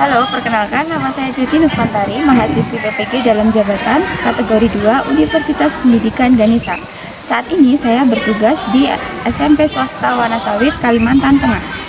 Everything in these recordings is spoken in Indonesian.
Halo, perkenalkan nama saya Jyoti Nuswantari, mahasiswi PPG dalam jabatan kategori 2 Universitas Pendidikan Ganesha. Saat ini saya bertugas di SMP Swasta Wanasawit, Kalimantan Tengah.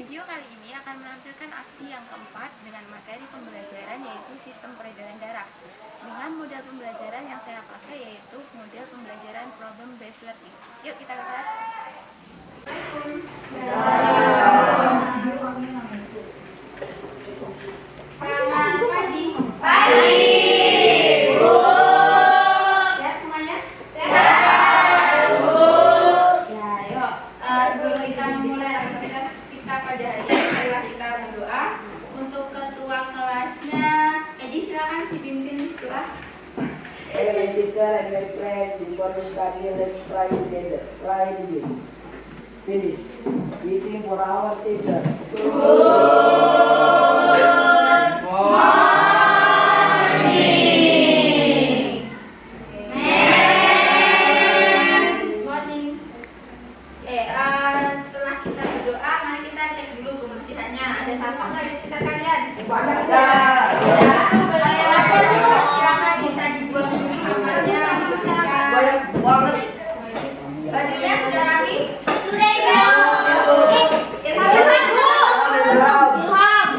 Video kali ini akan menampilkan aksi yang keempat dengan materi pembelajaran yaitu sistem peredaran darah. Dengan model pembelajaran yang saya pakai yaitu model pembelajaran problem based learning. Yuk kita ke kelas. Selamat pagi. Pagi. Bu. Sehat semuanya? Sehat, Bu. Ya, yuk. Sebelum kita memulai aktivitas kita pada hari ini, marilah kita berdoa. Untuk ketua kelasnya, Edi silakan dipimpin doa. My teacher and my friend, before we study, let's pray together. Pray together. Finish. Waiting for our teacher. Setelah kita berdoa, mari kita cek dulu kebersihannya. Ada sampah nggak di sekitar kalian? Banyak Silakan bisa dibuang ke sampahnya. banyak banget. Bajunya sudah rapi? Sudah ibu. Ilham,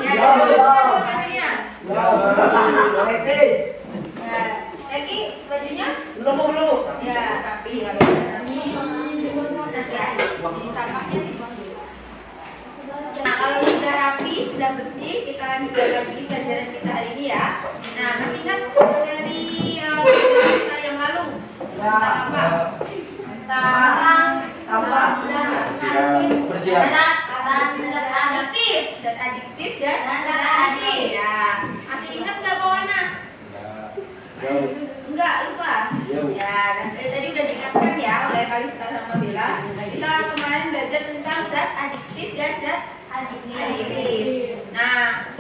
ya, bajunya. Ya, Eki, bajunya? Belum. Ya, rapi. Nanti ya, jadi sampahnya dibuang dulu. Nah, kalau sudah rapi, sudah bersih, kita lanjutkan lagi pelajaran kita hari ini ya. Nah, masih ingat dari kita yang lalu? Tentang apa? Sampah. Zat adiktif dan zat adiktif. Ya, masih ingat nggak Pawana? Enggak, lupa. Ya, tadi udah diingatkan ya oleh Kalista sama Bella. Kita kemarin belajar tentang zat adiktif dan zat adiktif. Nah,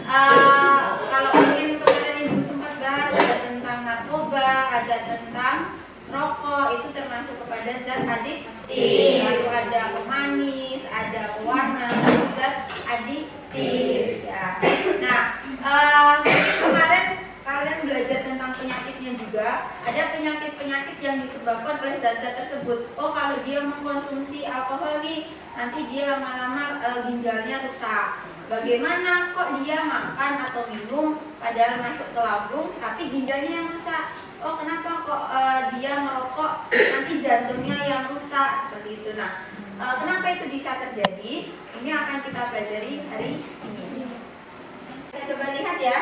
kalau mungkin kemarin ibu sempat bahas ada tentang narkoba, ada tentang rokok, itu termasuk kepada zat adiktif. Lalu ada pemanis, ada pewarna, zat adiktif. Ya. Nah, kemarin kalian belajar tentang penyakitnya juga. Ada penyakit-penyakit yang disebabkan oleh zat-zat tersebut. Oh, kalau dia mengkonsumsi alkohol nih, nanti dia lama-lama ginjalnya rusak. Bagaimana kok dia makan atau minum padahal masuk ke lambung tapi ginjalnya yang rusak? Oh, kenapa kok dia merokok nanti jantungnya yang rusak seperti itu. Nah, kenapa itu bisa terjadi? Ini akan kita pelajari hari ini. Coba lihat ya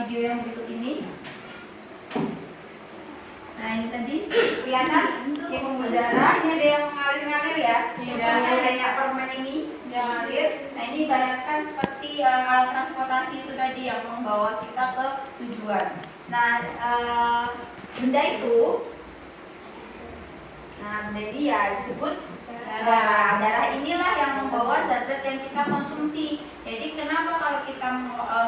video yang berikut ini. Nah, ini tadi kelihatan yang mengudara. Ini ada yang mengalir-ngalir ya. Yang kayak permen ini yang ngalir. Nah, ini bayangkan seperti alat transportasi itu tadi yang membawa kita ke tujuan. Nah, benda itu, benda ini ya disebut darah. Darah inilah yang membawa zat-zat yang kita konsumsi. Jadi kenapa kalau kita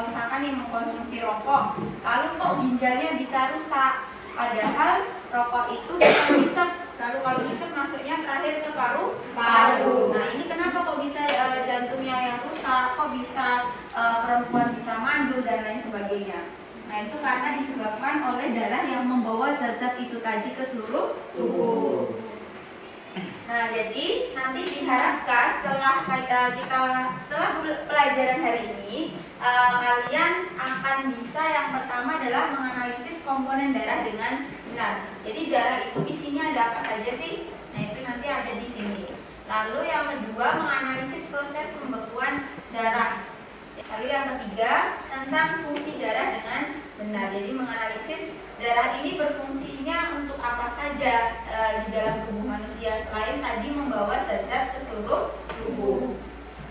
misalkan nih mengkonsumsi rokok, lalu kok ginjalnya bisa rusak? Padahal rokok itu bisa ngisep, lalu kalau ngisep masuknya terakhir ke paru. Nah, ini kenapa kok bisa jantungnya yang rusak? Kok bisa perempuan bisa mandul dan lain sebagainya? Nah, itu karena disebabkan oleh darah yang membawa zat-zat itu tadi ke seluruh tubuh. Nah, jadi nanti diharapkan setelah pelajaran hari ini kalian akan bisa, yang pertama adalah menganalisis komponen darah dengan benar. Jadi darah itu isinya ada apa saja sih? Nah, itu nanti ada di sini. Lalu yang kedua, menganalisis proses pembekuan darah. Lalu yang ketiga, tentang fungsi darah dengan benar. Jadi menganalisis darah ini berfungsinya untuk apa saja di dalam tubuh manusia selain tadi membawa zat-zat ke seluruh tubuh.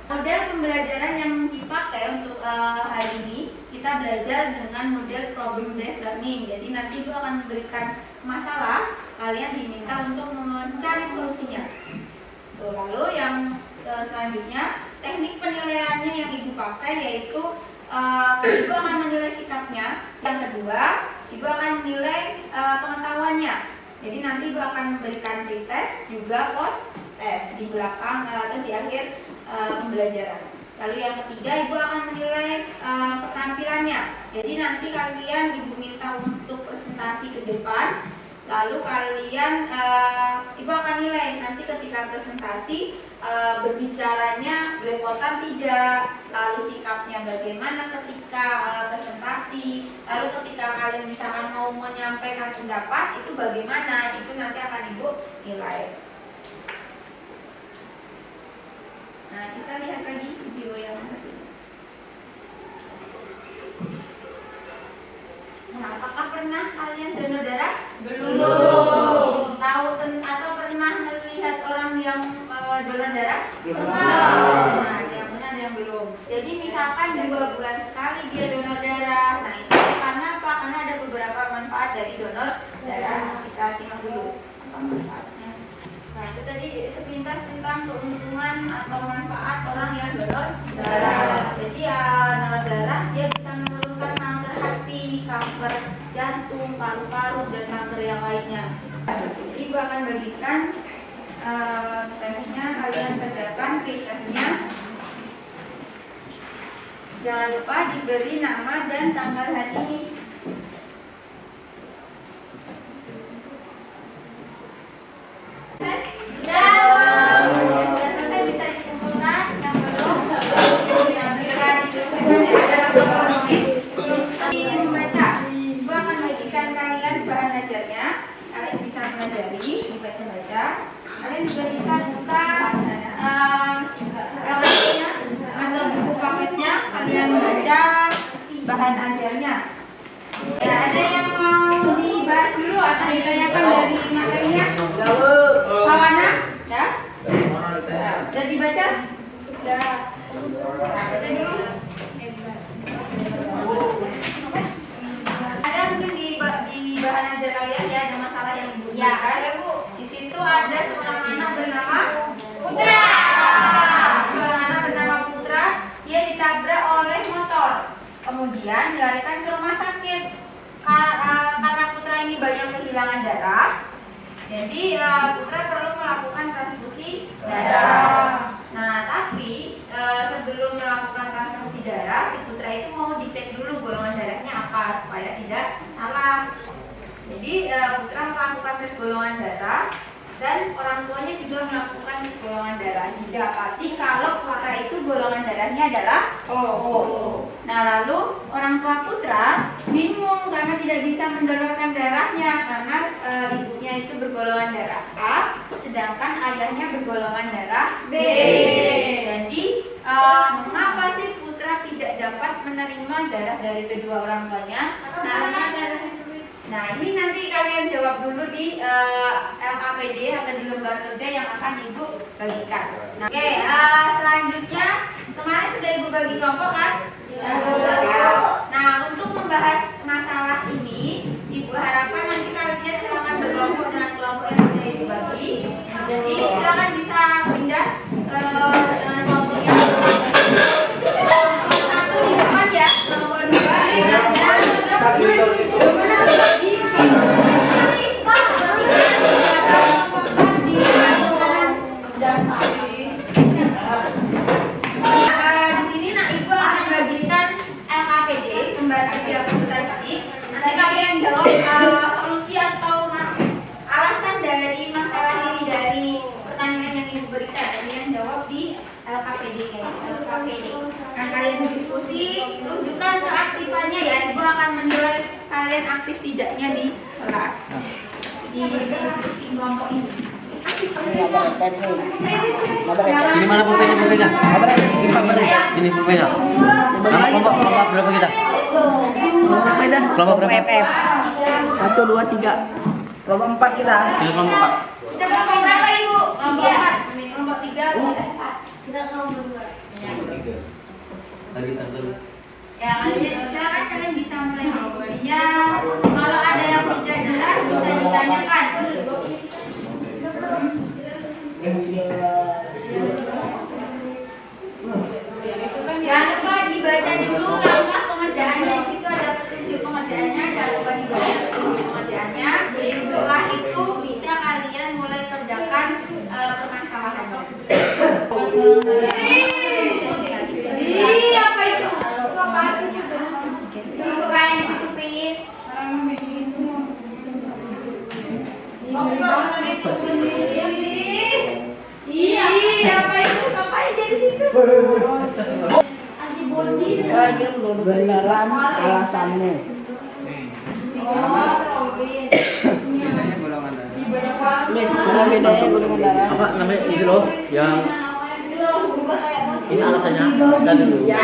Model pembelajaran yang dipakai untuk hari ini, kita belajar dengan model problem based learning. Jadi nanti Ibu akan memberikan masalah, kalian diminta untuk mencari solusinya. Lalu yang selanjutnya, teknik penilaiannya yang Ibu pakai yaitu Ibu akan menilai sikapnya. Yang kedua, Ibu akan menilai pengetahuannya. Jadi nanti Ibu akan memberikan pretest juga post test di belakang atau di akhir pembelajaran. Lalu yang ketiga, Ibu akan menilai keterampilannya. Jadi nanti kalian Ibu minta untuk presentasi ke depan. Lalu kalian Ibu akan nilai nanti ketika presentasi berbicaranya belepotan tidak, lalu sikapnya bagaimana ketika presentasi, lalu ketika kalian misalkan mau menyampaikan pendapat itu bagaimana, itu nanti akan Ibu nilai. Nah, kita lihat lagi video yang satu ini. Nah, apakah pernah kalian donor darah? Belum. Tahu atau pernah melihat orang yang donor darah? Belum. Nah, ada yang pernah, ada yang belum. Jadi misalkan 2 bulan sekali dia donor darah. Nah, itu karena apa? Karena ada beberapa manfaat dari donor darah. Kita simak dulu apa manfaatnya. Nah, itu tadi sepintas tentang keuntungan atau manfaat orang yang donor darah. Jadi donor darah dia bisa menurunkan kanker hati, kanker jantung, paru-paru, dan kanker yang lainnya. Jadi Ibu akan bagikan tesnya, kalian kerjakan pretestnya. Jangan lupa diberi nama dan tanggal hari ini. Sudah selesai, bisa dikumpulkan. Yang belum bisa diselesaikan ya. Ada membaca. Ibu akan bagikan kalian bahan ajarnya. Kalian bisa pelajari, dibaca-baca. Kalian juga bisa buka LKS-nya atau buku paketnya. Kalian baca bahan ajarnya. Ya, ada yang mau dibahas dulu atau ditanyakan dari materinya? Lawana? Ya? Sudah dibaca? Sudah. Baca dulu. Ada mungkin di bahan ajar kalian ya, ada masalah yang Ibu berikan. Di situ ada seorang anak bernama Putra. Seorang anak bernama Putra, dia ditabrak oleh motor. Kemudian dilarikan ke rumah sakit. Karena Putra ini banyak kehilangan darah, jadi Putra perlu melakukan transfusi darah. Nah, tapi sebelum melakukan transfusi darah, si Putra itu mau dicek dulu golongan darahnya apa supaya tidak salah. Jadi Putra melakukan tes golongan darah dan orang tuanya juga melakukan tes golongan darah. Didapati kalau Putra itu golongan darahnya adalah O. Nah, lalu orang tua Putra bingung karena tidak bisa mendonorkan darahnya karena ibunya itu bergolongan darah A, sedangkan ayahnya bergolongan darah B. Jadi mengapa sih Putra tidak dapat menerima darah dari kedua orang tuanya? Nah, ini nanti kalian jawab dulu di LKPD atau di lembar kerja yang akan Ibu bagikan. Nah, oke, selanjutnya kemarin sudah Ibu bagi kelompok kan? Nah, untuk membahas masalah ini, Ibu harapkan nanti kalian silakan berkelompok dengan kelompok yang sudah Ibu bagi. Jadi silakan bisa pindah dengan kelompoknya. Satu di depan ya, kelompok 2. Nanti kalian jawab solusi atau alasan dari masalah ini dari pertanyaan yang Ibu berikan. Kalian jawab di LKPD guys, LKPD. Nah, kalian diskusi, tunjukkan keaktifannya ya. Ibu akan menilai kalian aktif tidaknya di kelas, di diskusi kelompok ini. Ini mana pulpennya? Ini pulpennya. Nama kelompok berapa kita? Kelompok berapa? 1, 2, 3. Kelompok 4 kita. Ini kelompok 4. Kita kelompok berapa Ibu? Kelompok 4. Kelompok 3. Kita kelompok 2. Lagi tanggal. Ya, silakan kalian bisa mulai diskusinya. Kalau ada yang tidak jelas bisa ditanyakan. Jangan lupa dibaca dulu langkah pengerjaannya. Di situ ada petunjuk pengerjaannya. Jangan lupa dibaca petunjuk pengerjaannya. Setelah itu bisa kalian mulai kerjakan permasalahannya. Apa itu? Apa sih? Itu kayak ditutupin. Iya, apa itu? Ngapain dari situ? Antibody. Dia penduduk kendaraan alasannya. Sudah bedanya golongan darah. Apa namanya itu loh yang ini alasannya kan dulu. Ya,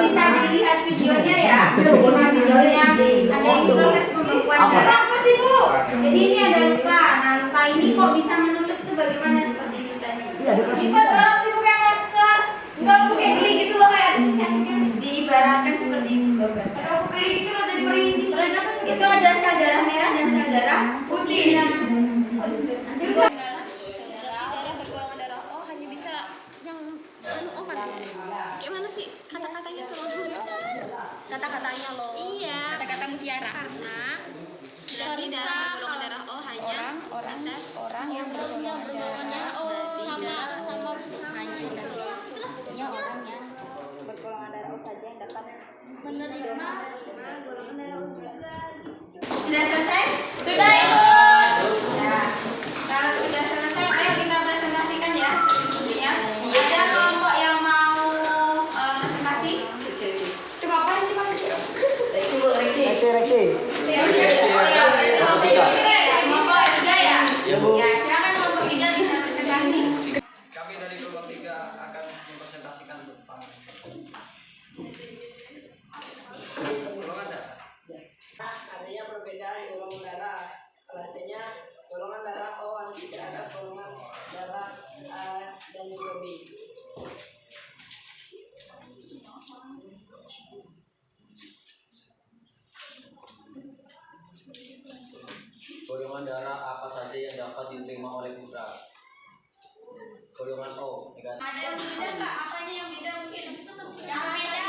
bisa dilihat videonya ya. Videonya ada yang proses pembekuan darah. Apa sih, Bu? Jadi ini ada luka. Nah, luka ini kok bisa menutup tuh bagaimana seperti itu tadi? Iya, ada kelas Kita dorong sih pakai masker. Enggak pakai geli gitu loh kayak ada sikit-sikit. Diibaratkan seperti itu gambar. Kalau geli gitu loh jadi merinding. Itu ada sel darah merah dan sel darah putih yang bergolongan darah O hanya bisa yang O kan? Gimana sih kata-katanya tuh? Kata-katanya loh. Iya. Kata-kata mutiara. Karena berarti darah bergolongan darah O hanya bisa orang yang bergolongan darah O sama hanya orang yang bergolongan darah O saja yang dapat menerima golongan darah O juga. sudah selesai? Sudah ya. Kalau sudah selesai, ayo kita presentasikan ya diskusinya. Ada kelompok yang mau presentasi? Itu ngapain sih Mas? Reksi. Kelompok 3 ya? Ya, Bu. Ya, silakan kelompok 3 bisa presentasi. Kami dari kelompok 3 akan mempresentasikan tentang golongan darah. Adanya perbedaan golongan darah. Alasannya golongan darah O tidak ada golongan darah A dan juga B. Golongan darah apa saja yang dapat diterima oleh putra? Golongan O, negatif. Ada yang beda nggak? Apanya yang beda mungkin? Yang beda?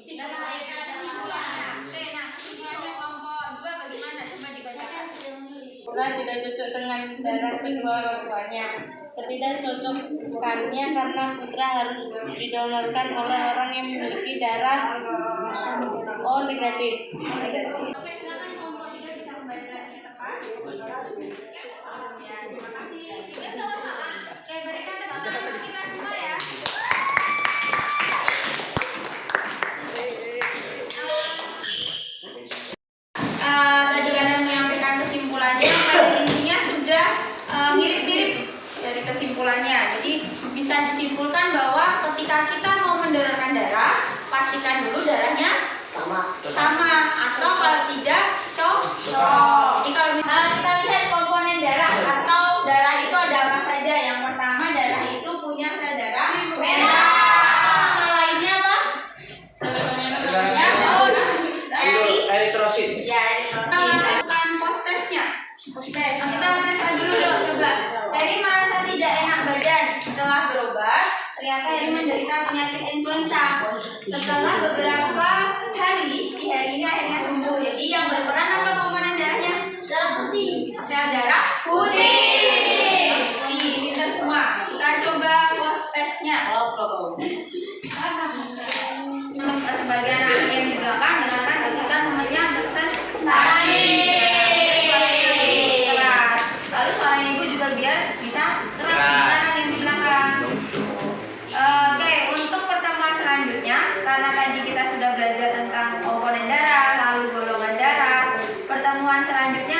Simpulannya ada simpulannya. Oke, nah kesimpulannya kelompok 2 bagaimana? Coba dibacakan. Putra tidak cocok dengan darah kedua orang tuanya. Ketidakcocokkannya karena putra harus didonorkan oleh orang yang memiliki darah O negatif. Oke, silakan kelompok 3 bisa kembali lagi ke tempat. Ya, terima kasih. Oke, berikan tepuk tangan untuk kita semua ya. Tadi kalian menyampaikan kesimpulannya, pada intinya sudah mirip-mirip dari kesimpulannya. Jadi bisa disimpulkan bahwa ketika kita mau mendonorkan darah, pastikan dulu darahnya sama atau kalau tidak cocok. Jadi kalau kita lihat komponen darah atau darah itu ada apa saja. Yang pertama, darah itu punya sel darah merah. Atau nama lainnya apa? Namanya Eritrosit. ya, kita lakukan post-testnya. Nah, kita tes dulu dong, coba. Heri merasa tidak enak badan setelah berobat. Ternyata Heri menderita penyakit influenza. Setelah beberapa hari, si Heri ini akhirnya sembuh. Jadi yang berperan apa komponen darahnya? Darah putih. Sel darah putih. Pintar semua. Kita coba post-testnya. Sebagian anak yang di belakang dengarkan ketika nomornya presentasi. Keras. Lalu suara ibu juga biar bisa keras dengarkan yang di belakang. Oke, untuk pertemuan selanjutnya, karena tadi kita sudah belajar tentang komponen darah, lalu golongan darah, pertemuan selanjutnya